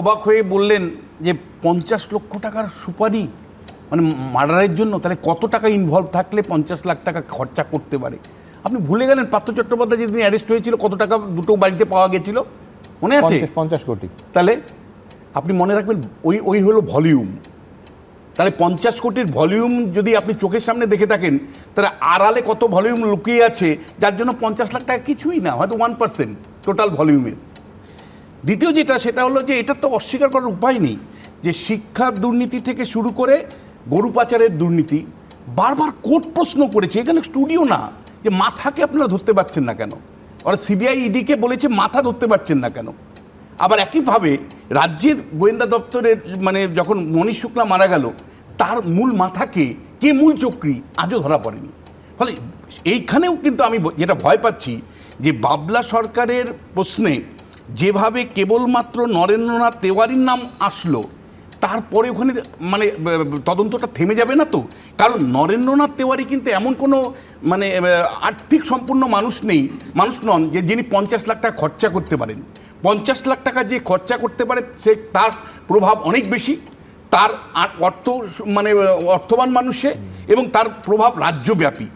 অবাক হয়ে বললেন যে 50 লক্ষ টাকার সুপারি মানে মার্ডারের জন্য, তাহলে কত টাকা ইনভলভ থাকলে 50 লাখ টাকা খরচা করতে পারে? আপনি ভুলে গেলেন পার্থ চট্টোপাধ্যায় যেদিন অ্যারেস্ট হয়েছিল কত টাকা দুটো বাড়িতে পাওয়া গেছিল, মনে আছে? 50 কোটি। তাহলে আপনি মনে রাখবেন ওই হলো ভলিউম। তাহলে 50 কোটির ভলিউম যদি আপনি চোখের সামনে দেখে থাকেন, তাহলে আড়ালে কত ভলিউম লুকিয়ে আছে, যার জন্য 50 লাখ টাকা কিছুই না, হয়তো 1% টোটাল ভলিউমের। দ্বিতীয় যেটা, সেটা হলো যে এটা তো অস্বীকার করার উপায় নেই যে শিক্ষার দুর্নীতি থেকে শুরু করে গরু পাচারের দুর্নীতি বারবার কোর্ট প্রশ্ন করেছে, এখানে স্টুডিও না, যে মাথাকে আপনারা ধরতে পারছেন না কেন? ওরা সিবিআই ইডিকে বলেছে মাথা ধরতে পারছেন না কেন? আবার একইভাবে রাজ্যের গোয়েন্দা দপ্তরের মানে যখন মনীশ শুক্লা মারা গেল, তার মূল মাথাকে কে মূল চক্রী আজও ধরা পড়েনি। ফলে এইখানেও কিন্তু আমি যেটা ভয় পাচ্ছি যে বাবলা সরকারের প্রশ্নে যেভাবে কেবলমাত্র নরেন্দ্রনাথ তেওয়ারির নাম আসলো, তারপরে ওখানে মানে তদন্তটা থেমে যাবে না তো? কারণ নরেন্দ্রনাথ তেওয়ারি কিন্তু এমন কোনো মানে আর্থিক সম্পন্ন মানুষ নন যে যিনি 50 লাখ টাকা খরচা করতে পারেন। 50 লাখ টাকা যে খরচা করতে পারে সে তার প্রভাব অনেক বেশি, তার অর্থবান মানুষে, এবং তার প্রভাব রাজ্যব্যাপী।